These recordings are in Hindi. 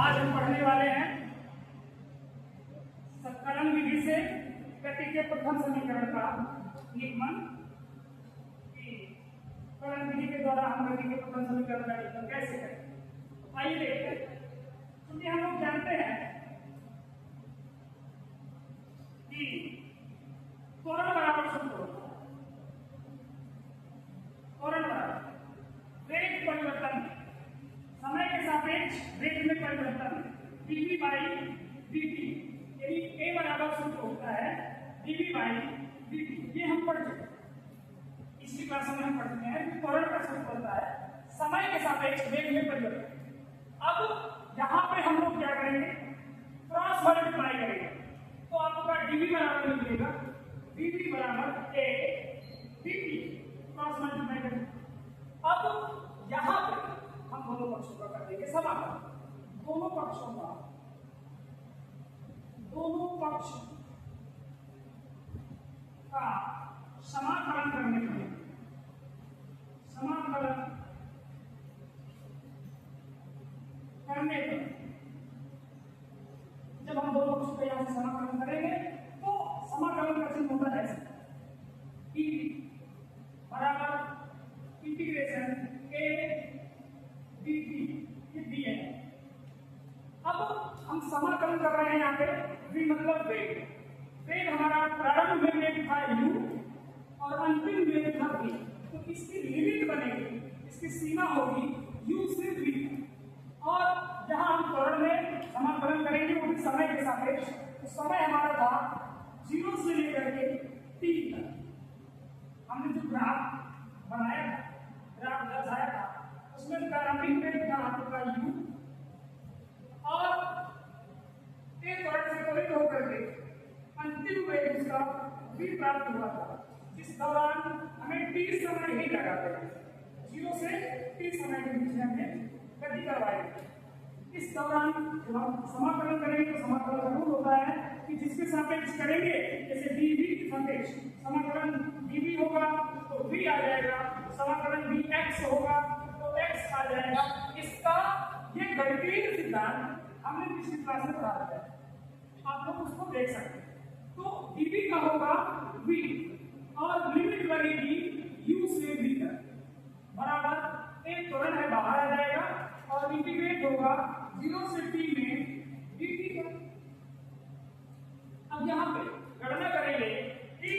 आज हम पढ़ने वाले हैं संकलन विधि से गति के प्रथम समीकरण का निगमन। संकलन विधि के द्वारा हम गति के प्रथम समीकरण का निगमन कैसे करें, आइए देखते हैं। क्योंकि हम लोग जानते हैं कि त्वरण बराबर सूत्र होता है। त्वरण बराबर वेग परिवर्तन, समय के सापेक्ष वेग में परिवर्तन dv by dt, यानी a बराबर सूत्र होता है dv by dt। ये हम पढ़ चुके हैं, इसी क्लास में हम पढ़ते हैं कि त्वरण का सूत्र होता है समय के सापेक्ष वेग में परिवर्तन। अब यहाँ पे हम लोग क्या करेंगे, क्रॉस मल्टीप्लाई करेंगे, तो आपका dv बराबर मिलेगा dt बराबर a dt, क्रॉस मल्टीप्लाई करेंगे। अब यहाँ पे हम दोनों पक्षों का कर देंगे समाकलन। दोनों पक्ष का समाकलन करने के लिए जब हम दोनों पक्षों का यहाँ से समाकलन करेंगे तो समाकलन का चिन्ह होता है e बराबर इंटीग्रेशन a dt, ये दिए है। अब हम समाकलन कर रहे हैं यहाँ पे v मतलब वेग। वेग हमारा प्रारंभ में वेग था u और अंतिम वेग था v, तो इसकी लिमिट बनेगी, इसकी सीमा होगी u से v। और जहां हम त्वरण में समाकलन करेंगे वो भी समय के सापेक्ष, तो समय हमारा था 0 से लेकर के t तक। हमने जो ग्राफ बनाया था, ग्राफ दर्शाया था, उसमें प्रारंभिक वेग था आपका u और एक त्वरण से त्वरित होकर के अंतिम वेग उसका v प्राप्त हुआ था, जिस दौरान हमें t समय ही लगा था। 0 से t समय के बीच में हमने गति करवाई। इस दौरान जब हम समाकलन करेंगे तो समाकलन का रूल होता है कि जिसके सापेक्ष करेंगे, जैसे dv के सापेक्ष समाकलन dv होगा तो v आ जाएगा, समाकलन dx होगा तो x आ जाएगा। इसका ये गणितीय सिद्धांत हमने पिछली क्लास में पढ़ा है, आप लोग उसको देख सकते हैं। तो dv का होगा v और लिमिट लगेगी u से v तक, बराबर एक त्वरण है बाहर आ जाएगा और इंटीग्रेट होगा 0 से t में dt का। अब यहाँ पे गणना करेंगे कि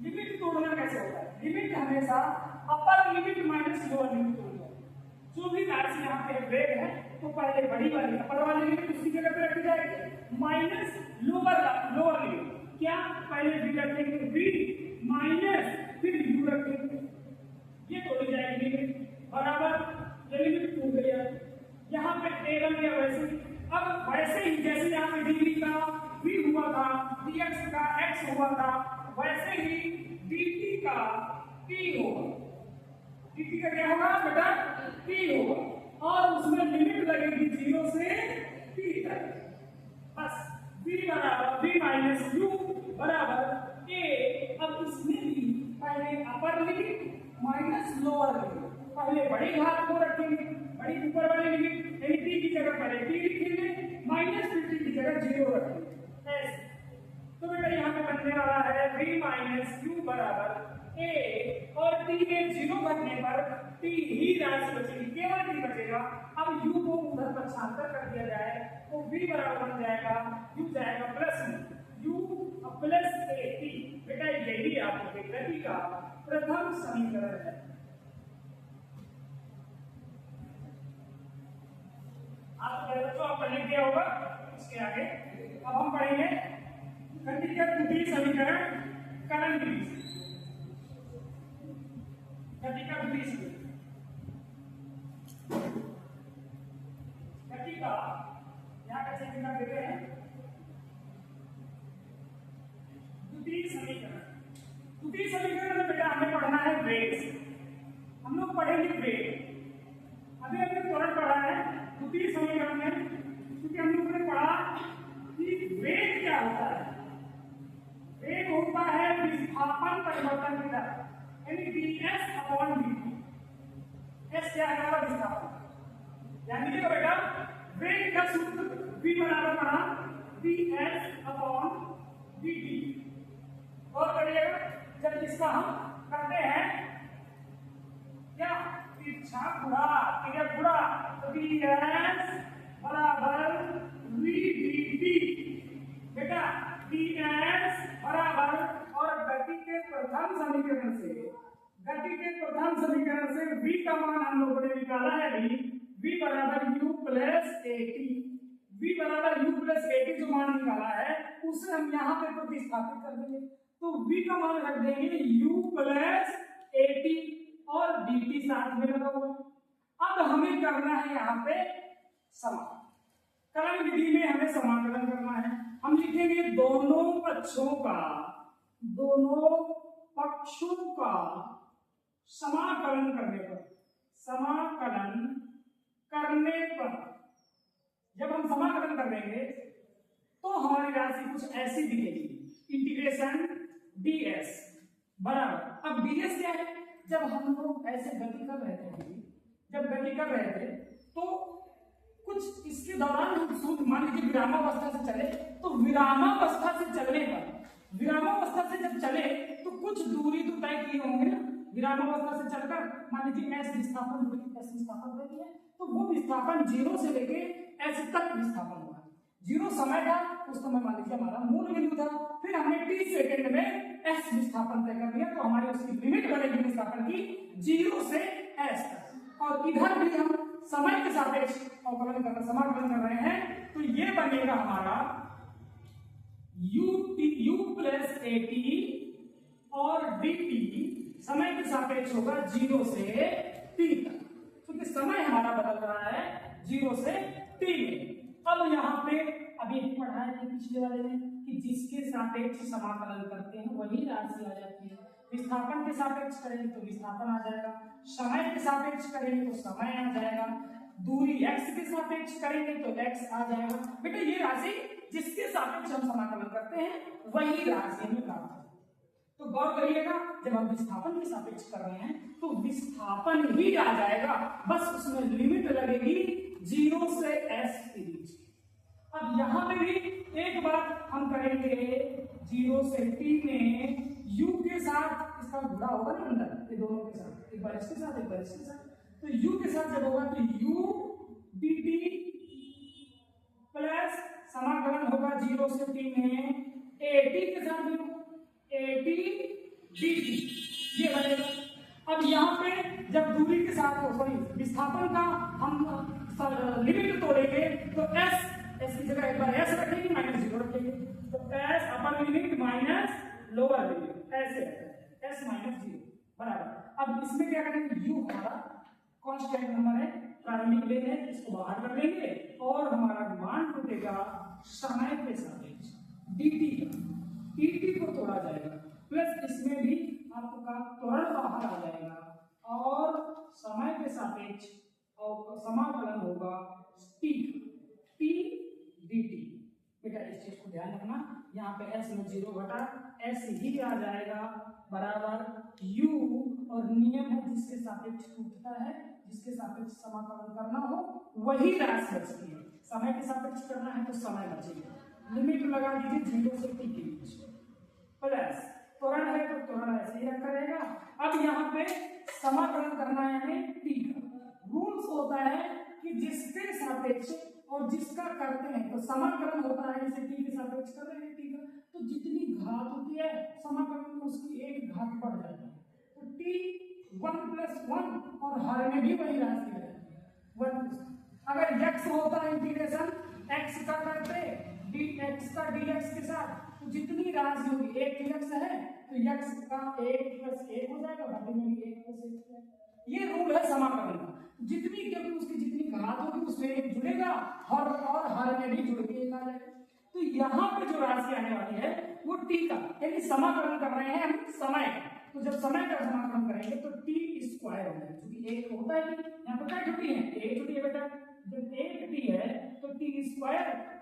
लिमिट तोड़ना कैसे होता है। लिमिट हमेशा upper limit minus lower limit होता है। जो भी राशि यहाँ पे वेग है तो पहले बड़ी वाली अपर वाली लिमिट उसकी जगह पे रखी जाएगी, माइनस लोअर लिमिट। क्या पहले v रखेंगे v माइनस फिर u रखेंगे, ये तोड़ी जाएगी लिमिट, बराबर ये लिमिट टूट गई है। यहाँ पे a बन गया वैसे। अब वैसे ही जैसे यहाँ पे dv का v हुआ था, dx का x हुआ था, वैसे ही dt का t होगा। dt का क्या होगा बेटा, t होगा और उसमें लिमिट लगेगी 0 से t तक। बस v बराबर v माइनस u बराबर a। अब इसमें भी पहले upper limit minus lower limit, पहले बड़ी घात को रखेंगे, बड़ी ऊपर वाली लिमिट यानी t की जगह पहले t लिखेंगे, माइनस फिर t की जगह 0 रखेंगे ऐसे। तो बेटा यहाँ पे बनने वाला है v माइनस u बराबर a और t में 0 करने पर t ही राशि बचेगी, केवल t बचेगा। अब u को उधर पक्षांतर कर दिया जाए तो v बराबर बन जाएगा u जाएगा plus u plus a t। बेटा यही आपके गति का प्रथम समीकरण है। आप पढ़ने दिया होगा इसके आगे। अब हम पढ़ेंगे गति का द्वितीय समीकरण कलन विधि से। गति का द्वितीय समीकरण, गति का यहाँ का चिन्ह कर देते हैं द्वितीय समीकरण। द्वितीय समीकरण में बेटा हमें पढ़ना है वेग से। हम लोग पढ़ेंगे वेग, अभी हमने त्वरण पढ़ा है द्वितीय समीकरण में, क्योंकि हम लोगों ने पढ़ा कि वेग क्या होता है। वेग होता है विस्थापन परिवर्तन की दर, यानी ds/dt। s क्या है हमारा विस्थापन, ध्यान दीजिएगा बेटा। वेग जब गुणा तो ds बराबर v dt। बेटा ds बराबर, और गति के प्रथम समीकरण से v का मान हम लोगों ने निकाला है v बराबर u प्लस at। v बराबर u प्लस at जो मान निकाला है उसे हम यहाँ पे प्रतिस्थापित कर देंगे, तो v का मान रख देंगे u प्लस at और dt साथ में लगा हुआ। अब हमें करना है यहाँ पे समाकलन विधि में हमें समाकलन करना है। हम लिखेंगे दोनों पक्षों का समाकलन करने पर जब हम समाकलन कर देंगे तो हमारी राशि कुछ ऐसी दिखेगी, इंटीग्रेशन ds बराबर। अब ds क्या है? जब हम लोग ऐसे गति कर रहे थे तो कुछ इसके दौरान हम सूत्र मान लीजिए विरामावस्था से चले, तो विरामावस्था से जब चले तो कुछ दूरी तो तय किए होंगे ना। विरामावस्था से चलकर मान लीजिए s विस्थापन है, तो वो विस्थापन 0 से लेके s तक विस्थापन हुआ। 0 समय था, उस समय मान लीजिए हमारा मूल बिंदु था, फिर हमने t सेकंड में s विस्थापन तय कर दिया, तो हमारी उसकी लिमिट बनेगी विस्थापन की 0 से s तक। और इधर भी हम समय के सापेक्ष समाकलन कर रहे हैं, तो ये बनेगा हमारा u प्लस at और dt समय के सापेक्ष होगा 0 से t तक, क्योंकि समय हमारा बदल रहा है 0 से t में। अब यहाँ पे अभी पढ़ा है पिछले वाले में कि जिसके सापेक्ष समाकलन करते हैं वही राशि आ जाती है। विस्थापन के सापेक्ष करेंगे तो विस्थापन आ जाएगा, समय के सापेक्ष करेंगे तो समय आ जाएगा, दूरी x के सापेक्ष करेंगे तो x आ जाएगा। बेटा ये राशि जिसके सापेक्ष हम समाकलन करते हैं वही राशि हमें प्राप्त है। तो गौर करिएगा, जब हम विस्थापन के सापेक्ष कर रहे हैं तो विस्थापन ही आ जाएगा, बस उसमें लिमिट लगेगी 0 से s के बीच। अब यहाँ पे भी एक बात हम करेंगे, 0 से t में u के साथ इसका गुणा होगा ना अंदर, ये दोनों के साथ, एक बार इसके साथ एक बार इसके साथ, तो u के साथ जब होगा तो u dt प्लस समाकलन होगा 0 से t में at के साथ भी at dt, ये बनेगा। अब यहाँ पे जब दूरी के साथ विस्थापन का हम लिमिट तोड़ेंगे तो s की जगह एक बार s रखेंगे माइनस 0 रखेंगे, तो s upper limit minus lower limit ऐसे रखेंगे, s माइनस 0 बराबर। अब इसमें क्या करेंगे, u हमारा कांस्टेंट नंबर है, प्रारंभिक वेग है, इसको बाहर कर लेंगे और हमारा मान टूटेगा समय के सापेक्ष dt को तोड़ा जाएगा, प्लस इसमें भी आपका त्वरण बाहर आ जाएगा और समय के सापेक्ष और समाकलन होगा t dt। बेटा इस चीज को ध्यान रखना, यहाँ पे s में 0 घटा s ही आ जाएगा बराबर u, और नियम है जिसके सापेक्ष टूटता है, जिसके सापेक्ष समाकलन करना हो वही राशि बचती है। समय के सापेक्ष करना है तो समय बचेगा, लिमिट लगा दीजिए 0 से t के बीच, प्लस त्वरण है तो त्वरण ऐसे ही रखा रहेगा। अब यहाँ पे समाकलन करना है हमें t का। रूल्स होता है कि जिसके सापेक्ष और जिसका करते हैं तो समाकलन होता है, जैसे t के सापेक्ष कर रहे हैं t का, तो जितनी घात होती है समाकलन में उसकी एक घात बढ़ जाती है, तो t 1 + 1 और हर में भी वही राशि आ जाती है 1। अगर x होता है इंटीग्रेशन x का करते dx का dx के साथ, तो जितनी राशि होगी, एक dx है तो x का 1 + 1 हो जाएगा, घाते में भी 1 + 1 हो जाएगा। ये रूल है समाकलन का, जितनी क्योंकि उसकी जितनी घात होगी उसमें एक जुड़ेगा और हर में भी जुड़ के एक आ जाएगा। तो यहाँ पे जो राशि आने वाली है वो t का, यानी समाकलन कर रहे हैं हम समय का, तो जब समय का समाकलन करेंगे तो t² हो जाएगा, क्योंकि एक होता है कि यहाँ पर क्या छुट्टी है, एक छुट्टी है बेटा, जब एक t है तो t²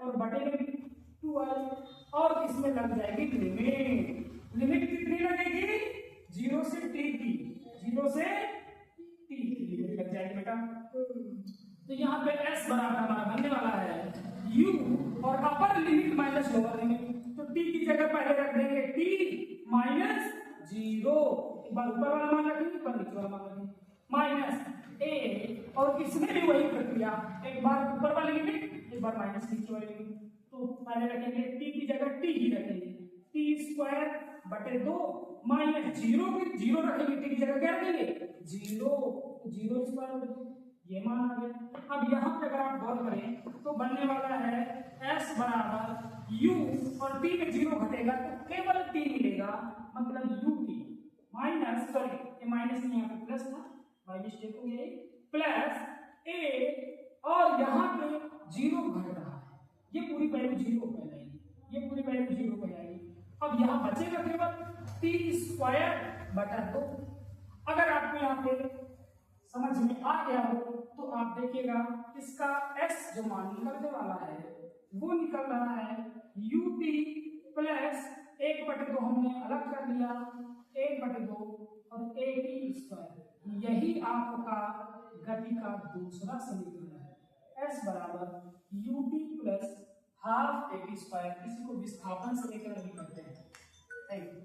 और बटे में भी 2 आएगा, और इसमें लग जाएगी लिमिट कितनी लगेगी 0 से t की, 0 से t की लिमिट लग जाएगी बेटा। तो यहाँ पे s बराबर हमारा बनने वाला है u और upper limit minus lower limit, तो t की जगह पहले रख देंगे t - 0, एक बार ऊपर वाला मान रखेंगे, ऊपर नीचे वाला मान रखेंगे, माइनस ए, और इसमें भी वही प्रक्रिया, एक बार ऊपर वाली लिमिट, एक बार माइनस नीचे वाली लिमिट। तो पहले रखेंगे टी की जगह टी ही रखेंगे, टी स्क्वायर बटे 2 माइनस जीरो की जीरो रखेंगे, टी की जगह क्या रखेंगे जीरो, जीरो स्क्वायर बटे 2, ये मान आ गया। अब यहाँ पे अगर आप गौर करें तो बनने वाला है s बराबर u, और t में जीरो घटेगा तो केवल t मिलेगा, मतलब ut माइनस, सॉरी ये माइनस नहीं यहाँ पे प्लस था, बाई मिस्टेक हो गया, प्लस a, और यहाँ पे जीरो घट रहा है, ये पूरी वैल्यू जीरो पे आएगी, ये पूरी वैल्यू जीरो पे आएगी। अब यहाँ बचेगा केवल टी स्क्वायर बटा 2। अगर आपको यहाँ पे समझ में आ गया हो तो आप देखिएगा इसका s जो मान निकलने वाला है वो निकल रहा है ut प्लस 1/2 हमने अलग कर लिया, 1/2 और a t स्क्वायर, यही आपका गति का दूसरा समीकरण है। s बराबर ut plus half a t square, इसी को विस्थापन समीकरण भी कहते हैं। Thank you.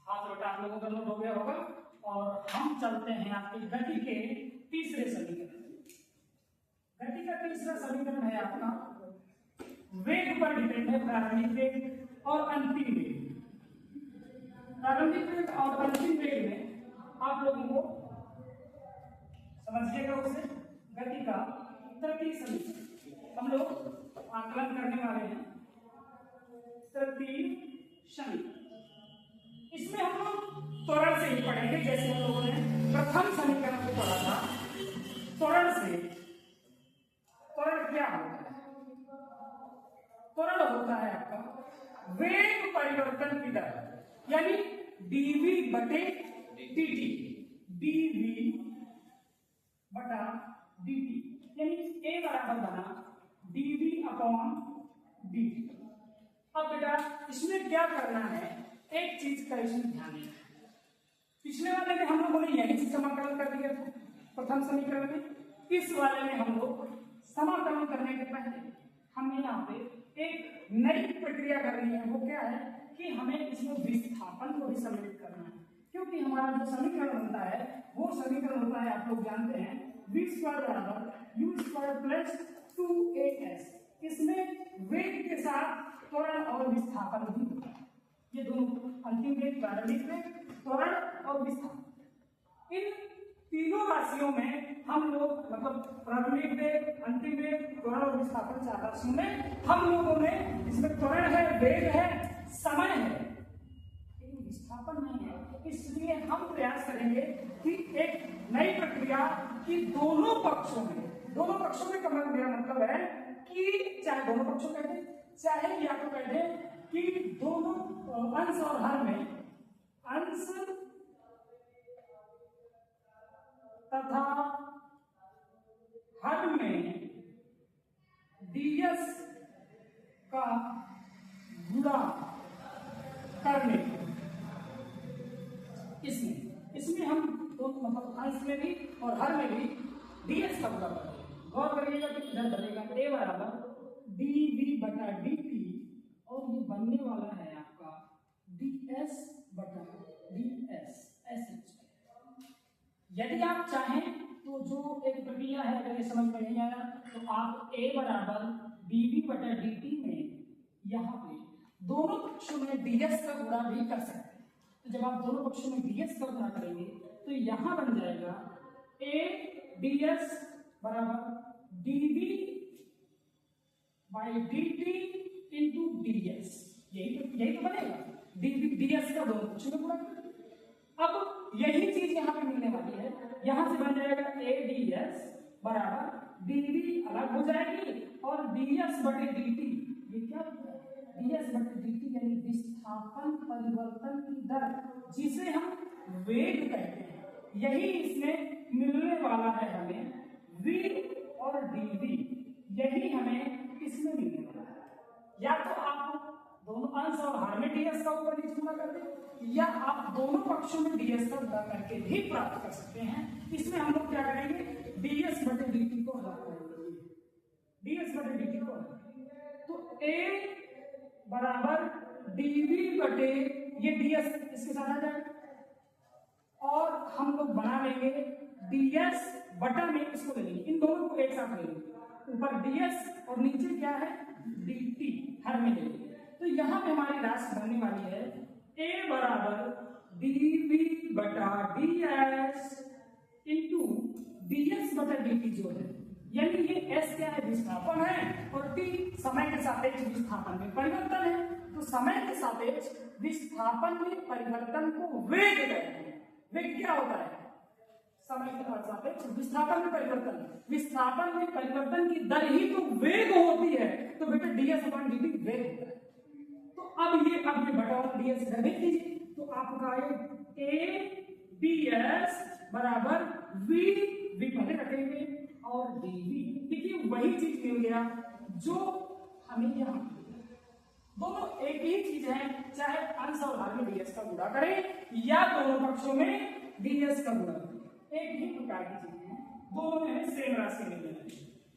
हाथ लोटा आप लोगों का नोट हो गया होगा, और हम चलते हैं आपके गति के तीसरे समीकरण। गति का तीसरा समीकरण है आपका वेग पर डिपेंड है, प्रारंभिक वेग और अंतिम वेग। प्रारंभिक वेग और अंतिम वेग में आप लोगों को समझिएगा उसे गति का तृतीय समीकरण हम लोग आकलन करने वाले हैं, तृतीय समीकरण। इसमें हम लोग त्वरण से ही पढ़ेंगे, जैसे हम लोगों ने प्रथम समीकरण को पढ़ा था। त्वरण से, त्वरण क्या होता है? त्वरण होता है आपका वेग परिवर्तन की दर, यानी dv बटे dt, dv बटा dt, यानी a बराबर बना dv अपॉन dt। अब बेटा इसमें क्या करना है, एक चीज का इसमें ध्यान देना है। पिछले वाले में हम लोगों ने यही चीज समाकलन कर दिया था प्रथम समीकरण में, इस वाले में हम लोग समाकलन करने के पहले हमें यहाँ पे एक नई प्रक्रिया करनी है। वो क्या है कि हमें इसमें विस्थापन को भी सम्मिलित करना है, क्योंकि हमारा जो समीकरण बनता है वो समीकरण होता है, आप लोग जानते हैं, v स्क्वायर बराबर u स्क्वायर प्लस 2as। इसमें वेग के साथ त्वरण और विस्थापन भी होता है, ये दोनों अंतिम वेग, प्रारंभिक वेग, त्वरण और विस्थापन। इन तीनों राशियों में हम लोग, मतलब प्रारंभिक वेग, अंतिम वेग, त्वरण और विस्थापन, 4 राशियों में हम लोगों ने, इसमें त्वरण है, वेग है, समय है, लेकिन विस्थापन नहीं है। इसलिए हम प्रयास करेंगे कि एक नई प्रक्रिया की दोनों पक्षों में का मेरा मतलब है कि चाहे दोनों पक्षों कहते, चाहे या तो कहते कि दोनों अंश और हर में, अंश तथा हर में ds का गुणा करने, इसमें हम दोनों, मतलब अंश में भी और हर में भी ds का गुणा करेंगे। गौर करिएगा कि इधर बनेगा a बराबर dv बटा dt, और ये बनने वाला है आपका ds बटा ds। यदि आप चाहें तो जो एक प्रक्रिया है, अगर ये समझ में नहीं आया तो आप a बराबर dv बटा dt में यहाँ पे दोनों पक्षों में ds का गुणा भी कर सकते हैं। तो जब आप दोनों पक्षों में ds का गुणा करेंगे तो यहाँ बन जाएगा a ds बराबर dv by dt into ds, यही तो बनेगा, ds का दोनों पक्षों में गुणा करेंगे। अब यही चीज यहाँ पे मिलने वाली है, यहाँ से बन जाएगा a ds बराबर dv अलग हो जाएगी और ds बटे dt, ये क्या ds बटे dt यानी विस्थापन परिवर्तन की दर, जिसे हम वेग कहते हैं, यही इसमें मिलने वाला है हमें, v और dv, यही हमें इसमें मिलने वाला है। या तो आप दोनों अंश और हर में ds का ऊपर नीचे गुणा कर दें, या आप दोनों पक्षों में ds का गुणा करके भी प्राप्त कर सकते हैं। इसमें हम लोग क्या करेंगे, ds बटे dt को हल करेंगे, ds बटे dt को हल करेंगे। तो a बराबर dv बटे, ये ds इसके साथ आ जाएगा, और हम लोग बना लेंगे ds बटा में इसको ले लेंगे, इन दोनों को एक साथ ले लेंगे, ऊपर ds और नीचे क्या है dt हर में ले लेंगे। तो यहाँ पे हमारी राशि बनने वाली है a बराबर dv बटा ds इंटू ds बटा dt जो है, यानी ये s क्या है विस्थापन है और t समय के सापेक्ष विस्थापन में परिवर्तन है। तो समय के सापेक्ष विस्थापन में परिवर्तन को वेग कहते हैं। वेग क्या होता है? समय के सापेक्ष विस्थापन में परिवर्तन, विस्थापन में परिवर्तन की दर ही तो वेग होती है। तो बेटा ds अपॉन dt वेग होता है। तो अब ये बटा और ds इधर भेज दीजिए, तो आपका a ds बराबर v पहले रखेंगे और dv। देखिए वही चीज मिल गया जो हमें यहाँ, दोनों एक ही चीज है, चाहे अंश और हर में ds का गुणा करें या दोनों पक्षों में ds का गुणा करें, एक ही प्रकार की चीज है, दोनों में सेम राशि मिल रही है।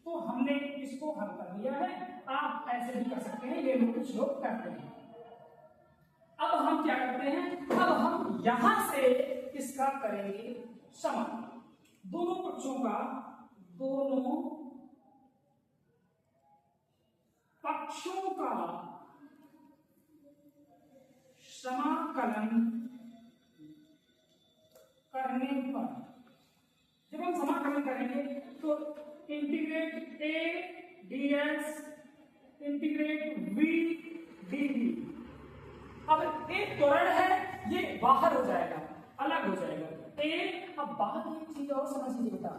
तो हमने इसको हल कर लिया है, आप ऐसे भी कर सकते हैं, ये लोग कुछ लोग करते हैं। अब हम क्या करते हैं, अब हम यहां से इसका करेंगे समान, दोनों पक्षों का समाकलन करने पर, जब हम समाकलन करेंगे तो integrate a ds integrate v dv। अब एक त्वरण है, ये बाहर हो जाएगा, अलग हो जाएगा a। अब बाहर एक चीज और समझिए बेटा,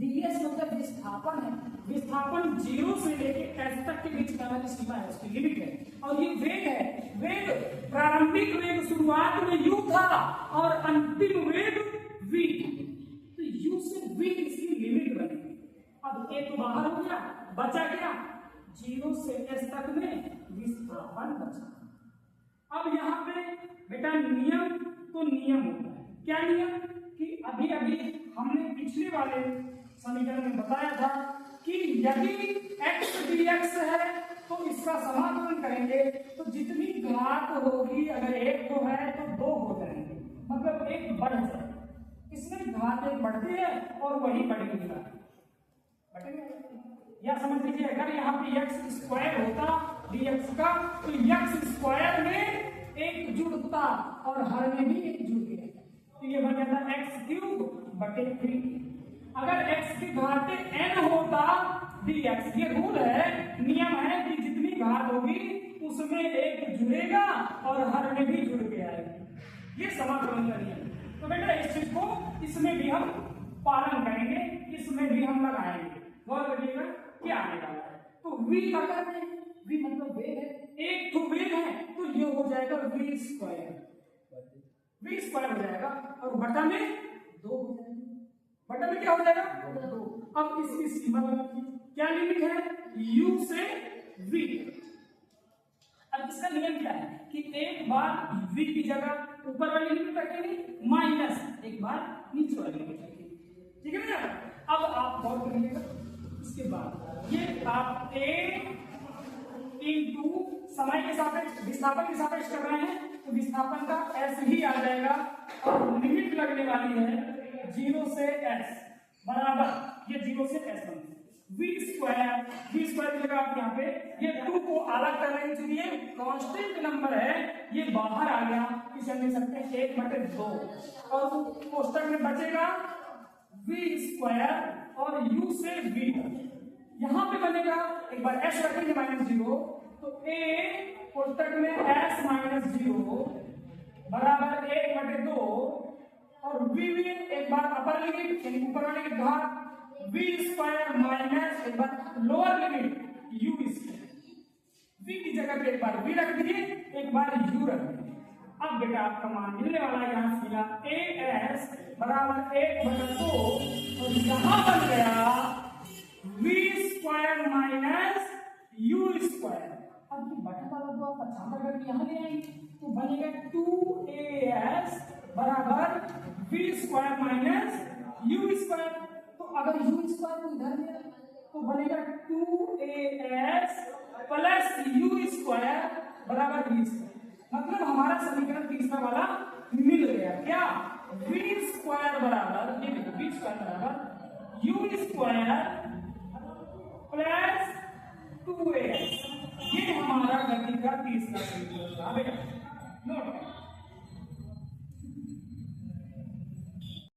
ds मतलब विस्थापन है, विस्थापन 0 से लेके s तक के बीच का वाली सीमा है, उसकी लिमिट है। और ये वेग है, वेग प्रारंभिक वेग शुरुआत में u था और अंतिम वेग v, तो u से v इसकी लिमिट बनेगी। अब a तो बाहर हो गया, बचा क्या 0 से s तक में विस्थापन बचा। अब यहाँ पे बेटा नियम तो नियम होता है, क्या नियम कि अभी हमने पिछले वाले समीकरण में बताया था कि यदि x dx है तो इसका समाकलन करेंगे तो जितनी घात होगी, अगर एक तो है तो दो हो जाएंगे, मतलब एक बढ़ जाएगा। इसमें घात एक बढ़ती है और वही बढ़ेगी, या समझ लीजिए अगर यहाँ पे x स्क्वायर होता dx का तो x स्क्वायर में एक जुड़ता और हर में भी एक जुड़ गया, तो ये बन जाता x क्यूब बटे 3। अगर x की घात n होता dx, ये रूल है, नियम है कि जितनी घात होगी उसमें एक जुड़ेगा और हर में भी जुड़ के आएगी, ये समाकलन का नियम। तो बेटा इस चीज को इसमें भी हम पालन करेंगे, इसमें भी हम लगाएंगे, गौर करिएगा क्या आने वाला है। तो v का कर रहे हैं, v मतलब वेग है, एक तो वेग है तो ये हो जाएगा v स्क्वायर हो जाएगा और बटा में 2 हो जाएगा, बटा में क्या हो जाएगा 2। अब इसकी सीमा बनाइए, क्या लिमिट है u से v। अब इसका नियम क्या है कि एक बार v की जगह ऊपर वाली लिमिट रखेंगे माइनस एक बार नीचे वाली लिमिट रखेंगे, ठीक है ना। अब आप गौर करिएगा, इसके बाद ये आप a इंटू समय के सापेक्ष विस्थापन के सापेक्ष कर रहे हैं तो विस्थापन का s ही आ जाएगा और लिमिट लगने वाली है 0 से s बराबर, ये 0 से s बनती है v स्क्वायर की जगह आप यहाँ पे ये 2 को अलग कर रहे हैं, चलिए कांस्टेंट नंबर है, ये बाहर आ गया, इसे हम लिख सकते हैं 1/2 और कोष्टक में बचेगा v स्क्वायर और u से v, यहाँ पे बनेगा एक बार s रखेंगे -0 तो a कोष्टक में s -0 बराबर 1/2 और v एक बार अपर लिमिट यानी ऊपर वाले की घात v स्क्वायर माइनस एक बार lower limit u square, v की जगह पे एक बार v रख दीजिए, एक बार u रख दीजिए। अब बेटा आपका मान मिलने वाला है यहाँ से मिला as बराबर 1/2 और यहाँ बन गया v square minus u square. अब ये बटा वाला तो आप अच्छा करके यहाँ ले आएंगे तो बनेगा 2as बराबर v square minus u square. तो अगर u स्क्वायर को इधर ले तो बनेगा 2as प्लस u स्क्वायर बराबर v स्क्वायर। मतलब हमारा समीकरण तीसरा वाला मिल गया, क्या v स्क्वायर बराबर, ये देखो v स्क्वायर बराबर u स्क्वायर प्लस 2x। ये हमारा गति का तीसरा सूत्र था बेटा, नोट